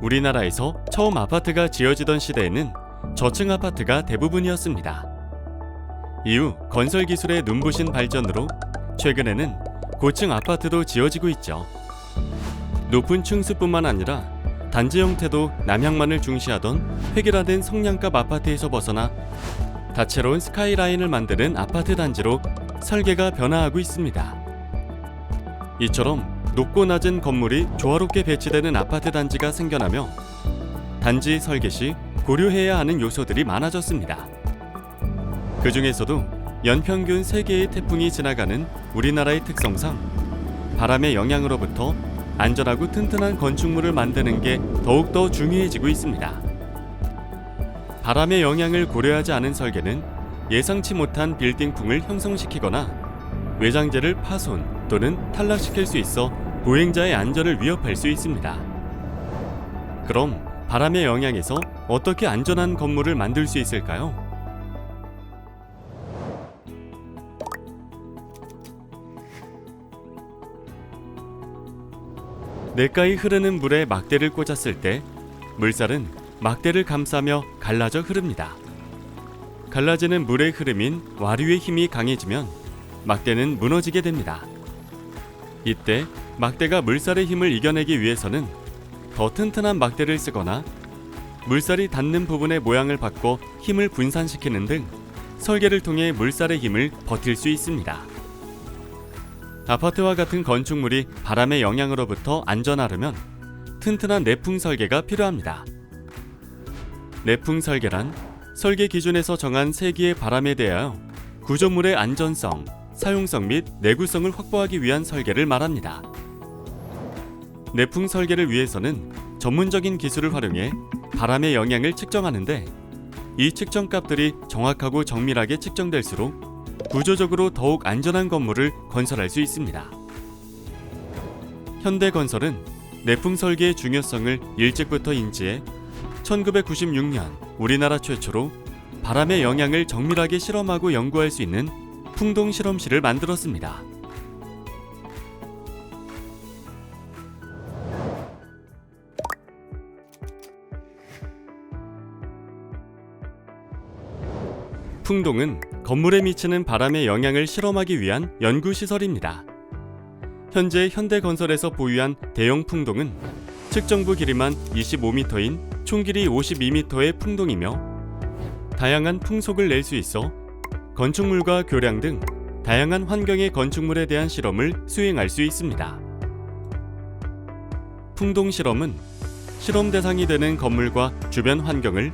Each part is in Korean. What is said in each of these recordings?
우리나라에서 처음 아파트가 지어지던 시대에는 저층 아파트가 대부분이었습니다. 이후 건설 기술의 눈부신 발전으로 최근에는 고층 아파트도 지어지고 있죠. 높은 층수뿐만 아니라 단지 형태도 남향만을 중시하던 획일화된 성냥갑 아파트에서 벗어나 다채로운 스카이라인을 만드는 아파트 단지로 설계가 변화하고 있습니다. 이처럼 높고 낮은 건물이 조화롭게 배치되는 아파트 단지가 생겨나며 단지 설계 시 고려해야 하는 요소들이 많아졌습니다. 그 중에서도 연평균 3개의 태풍이 지나가는 우리나라의 특성상 바람의 영향으로부터 안전하고 튼튼한 건축물을 만드는 게 더욱더 중요해지고 있습니다. 바람의 영향을 고려하지 않은 설계는 예상치 못한 빌딩풍을 형성시키거나 외장재를 파손 또는 탈락시킬 수 있어 보행자의 안전을 위협할 수 있습니다. 그럼 바람의 영향에서 어떻게 안전한 건물을 만들 수 있을까요? 냇가에 흐르는 물에 막대를 꽂았을 때 물살은 막대를 감싸며 갈라져 흐릅니다. 갈라지는 물의 흐름인 와류의 힘이 강해지면 막대는 무너지게 됩니다. 이때 막대가 물살의 힘을 이겨내기 위해서는 더 튼튼한 막대를 쓰거나 물살이 닿는 부분의 모양을 바꿔 힘을 분산시키는 등 설계를 통해 물살의 힘을 버틸 수 있습니다. 아파트와 같은 건축물이 바람의 영향으로부터 안전하려면 튼튼한 내풍 설계가 필요합니다. 내풍 설계란 설계 기준에서 정한 세기의 바람에 대하여 구조물의 안전성, 사용성 및 내구성을 확보하기 위한 설계를 말합니다. 내풍 설계를 위해서는 전문적인 기술을 활용해 바람의 영향을 측정하는데 이 측정값들이 정확하고 정밀하게 측정될수록 구조적으로 더욱 안전한 건물을 건설할 수 있습니다. 현대건설은 내풍 설계의 중요성을 일찍부터 인지해 1996년 우리나라 최초로 바람의 영향을 정밀하게 실험하고 연구할 수 있는 풍동 실험실을 만들었습니다. 풍동은 건물에 미치는 바람의 영향을 실험하기 위한 연구시설입니다. 현재 현대건설에서 보유한 대형 풍동은 측정부 길이만 25m인 총 길이 52m의 풍동이며 다양한 풍속을 낼 수 있어 건축물과 교량 등 다양한 환경의 건축물에 대한 실험을 수행할 수 있습니다. 풍동 실험은 실험 대상이 되는 건물과 주변 환경을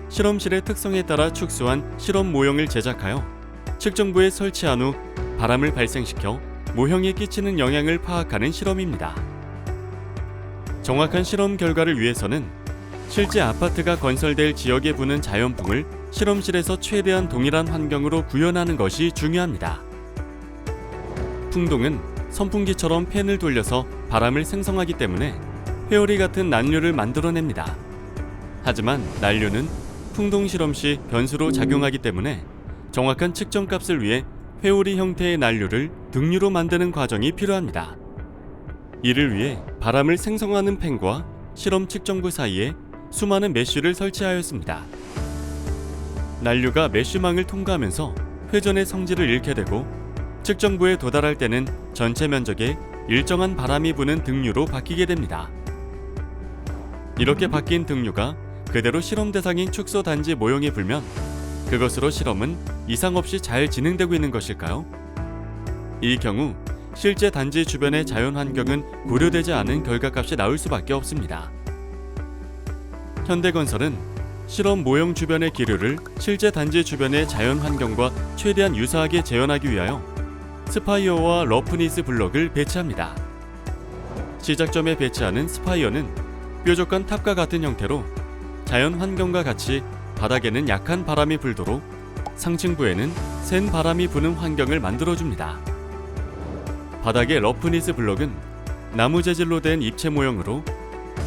실험실의 특성에 따라 축소한 실험 모형을 제작하여 측정부에 설치한 후 바람을 발생시켜 모형에 끼치는 영향을 파악하는 실험입니다. 정확한 실험 결과를 위해서는 실제 아파트가 건설될 지역에 부는 자연풍을 실험실에서 최대한 동일한 환경으로 구현하는 것이 중요합니다. 풍동은 선풍기처럼 팬을 돌려서 바람을 생성하기 때문에 회오리 같은 난류를 만들어냅니다. 하지만 난류는 풍동 실험 시 변수로 작용하기 때문에 정확한 측정값을 위해 회오리 형태의 난류를 등류로 만드는 과정이 필요합니다. 이를 위해 바람을 생성하는 팬과 실험 측정부 사이에 수많은 메쉬를 설치하였습니다. 난류가 메쉬망을 통과하면서 회전의 성질을 잃게 되고 측정부에 도달할 때는 전체 면적에 일정한 바람이 부는 등류로 바뀌게 됩니다. 이렇게 바뀐 등류가 그대로 실험 대상인 축소 단지 모형에 불면 그것으로 실험은 이상 없이 잘 진행되고 있는 것일까요? 이 경우 실제 단지 주변의 자연 환경은 고려되지 않은 결과값이 나올 수밖에 없습니다. 현대건설은 실험 모형 주변의 기류를 실제 단지 주변의 자연 환경과 최대한 유사하게 재현하기 위하여 스파이어와 러프니스 블럭을 배치합니다. 시작점에 배치하는 스파이어는 뾰족한 탑과 같은 형태로 자연 환경과 같이 바닥에는 약한 바람이 불도록 상층부에는 센 바람이 부는 환경을 만들어줍니다. 바닥의 러프니스 블럭은 나무 재질로 된 입체 모형으로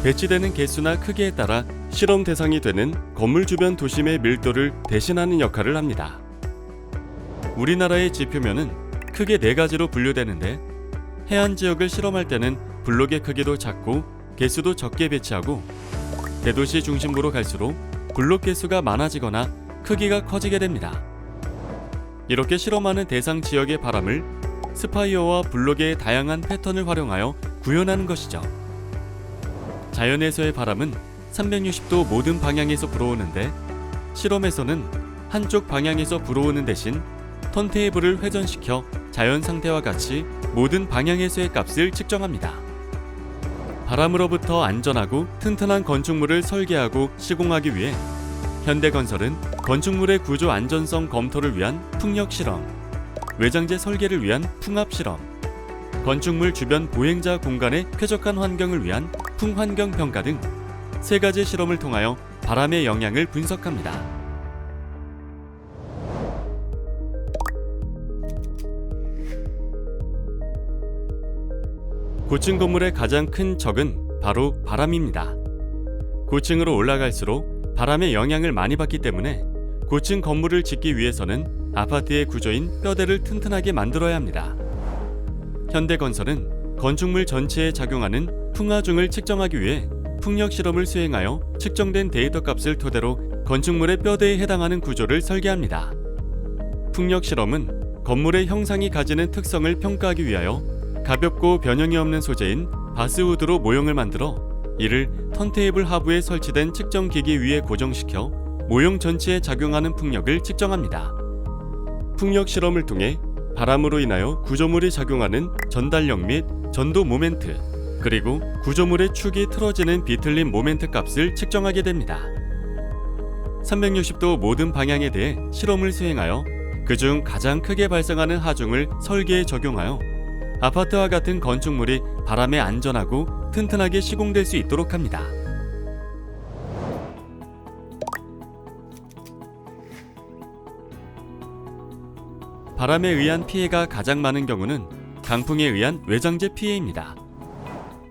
배치되는 개수나 크기에 따라 실험 대상이 되는 건물 주변 도심의 밀도를 대신하는 역할을 합니다. 우리나라의 지표면은 크게 4가지로 분류되는데 해안 지역을 실험할 때는 블록의 크기도 작고 개수도 적게 배치하고 대도시 중심부로 갈수록 블록 개수가 많아지거나 크기가 커지게 됩니다. 이렇게 실험하는 대상 지역의 바람을 스파이어와 블록의 다양한 패턴을 활용하여 구현하는 것이죠. 자연에서의 바람은 360도 모든 방향에서 불어오는데 실험에서는 한쪽 방향에서 불어오는 대신 턴테이블을 회전시켜 자연 상태와 같이 모든 방향에서의 값을 측정합니다. 바람으로부터 안전하고 튼튼한 건축물을 설계하고 시공하기 위해 현대건설은 건축물의 구조 안전성 검토를 위한 풍력 실험, 외장재 설계를 위한 풍압 실험, 건축물 주변 보행자 공간의 쾌적한 환경을 위한 풍환경 평가 등 3가지 실험을 통하여 바람의 영향을 분석합니다. 고층 건물의 가장 큰 적은 바로 바람입니다. 고층으로 올라갈수록 바람의 영향을 많이 받기 때문에 고층 건물을 짓기 위해서는 아파트의 구조인 뼈대를 튼튼하게 만들어야 합니다. 현대건설은 건축물 전체에 작용하는 풍하중을 측정하기 위해 풍력 실험을 수행하여 측정된 데이터 값을 토대로 건축물의 뼈대에 해당하는 구조를 설계합니다. 풍력 실험은 건물의 형상이 가지는 특성을 평가하기 위하여 가볍고 변형이 없는 소재인 바스우드로 모형을 만들어 이를 턴테이블 하부에 설치된 측정기기 위에 고정시켜 모형 전체에 작용하는 풍력을 측정합니다. 풍력 실험을 통해 바람으로 인하여 구조물이 작용하는 전달력 및 전도 모멘트, 그리고 구조물의 축이 틀어지는 비틀림 모멘트 값을 측정하게 됩니다. 360도 모든 방향에 대해 실험을 수행하여 그중 가장 크게 발생하는 하중을 설계에 적용하여 아파트와 같은 건축물이 바람에 안전하고 튼튼하게 시공될 수 있도록 합니다. 바람에 의한 피해가 가장 많은 경우는 강풍에 의한 외장재 피해입니다.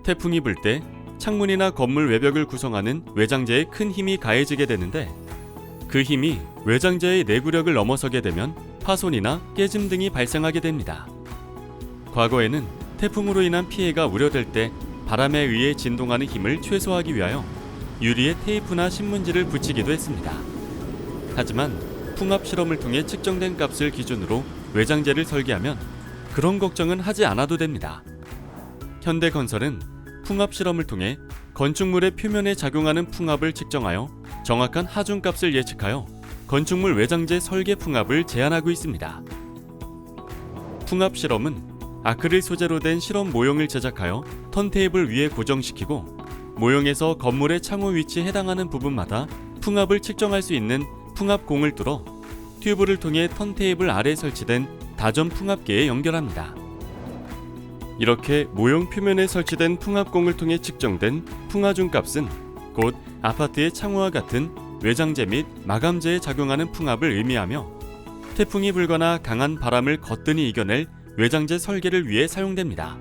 태풍이 불 때 창문이나 건물 외벽을 구성하는 외장재에 큰 힘이 가해지게 되는데 그 힘이 외장재의 내구력을 넘어서게 되면 파손이나 깨짐 등이 발생하게 됩니다. 과거에는 태풍으로 인한 피해가 우려될 때 바람에 의해 진동하는 힘을 최소화하기 위하여 유리에 테이프나 신문지를 붙이기도 했습니다. 하지만 풍압 실험을 통해 측정된 값을 기준으로 외장재를 설계하면 그런 걱정은 하지 않아도 됩니다. 현대건설은 풍압 실험을 통해 건축물의 표면에 작용하는 풍압을 측정하여 정확한 하중값을 예측하여 건축물 외장재 설계 풍압을 제한하고 있습니다. 풍압 실험은 아크릴 소재로 된 실험 모형을 제작하여 턴테이블 위에 고정시키고 모형에서 건물의 창호 위치에 해당하는 부분마다 풍압을 측정할 수 있는 풍압공을 뚫어 튜브를 통해 턴테이블 아래에 설치된 다전 풍압계에 연결합니다. 이렇게 모형 표면에 설치된 풍압공을 통해 측정된 풍하중 값은 곧 아파트의 창호와 같은 외장재 및 마감재에 작용하는 풍압을 의미하며 태풍이 불거나 강한 바람을 거뜬히 이겨낼 외장재 설계를 위해 사용됩니다.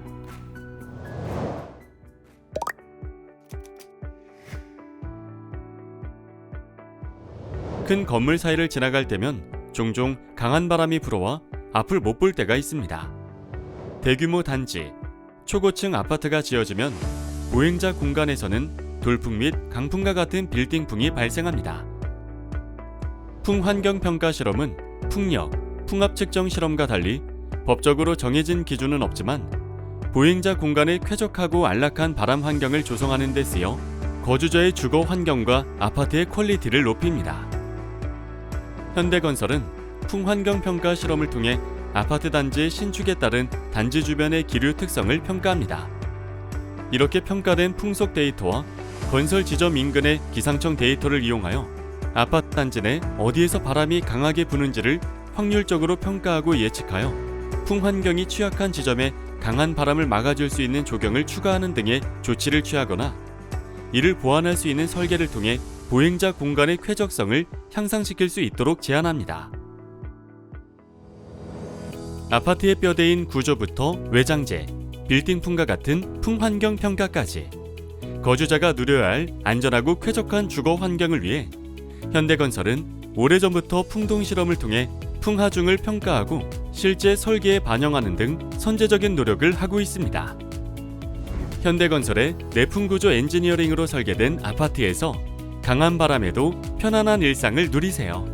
큰 건물 사이를 지나갈 때면 종종 강한 바람이 불어와 앞을 못 볼 때가 있습니다. 대규모 단지, 초고층 아파트가 지어지면 보행자 공간에서는 돌풍 및 강풍과 같은 빌딩풍이 발생합니다. 풍환경평가 실험은 풍력, 풍압 측정 실험과 달리 법적으로 정해진 기준은 없지만 보행자 공간의 쾌적하고 안락한 바람 환경을 조성하는 데 쓰여 거주자의 주거 환경과 아파트의 퀄리티를 높입니다. 현대건설은 풍환경평가 실험을 통해 아파트 단지의 신축에 따른 단지 주변의 기류 특성을 평가합니다. 이렇게 평가된 풍속 데이터와 건설 지점 인근의 기상청 데이터를 이용하여 아파트 단지 내 어디에서 바람이 강하게 부는지를 확률적으로 평가하고 예측하여 풍환경이 취약한 지점에 강한 바람을 막아줄 수 있는 조경을 추가하는 등의 조치를 취하거나 이를 보완할 수 있는 설계를 통해 보행자 공간의 쾌적성을 향상시킬 수 있도록 제한합니다. 아파트의 뼈대인 구조부터 외장재, 빌딩풍과 같은 풍환경 평가까지 거주자가 누려야 할 안전하고 쾌적한 주거 환경을 위해 현대건설은 오래전부터 풍동 실험을 통해 풍하중을 평가하고 실제 설계에 반영하는 등 선제적인 노력을 하고 있습니다. 현대건설의 내풍구조 엔지니어링으로 설계된 아파트에서 강한 바람에도 편안한 일상을 누리세요.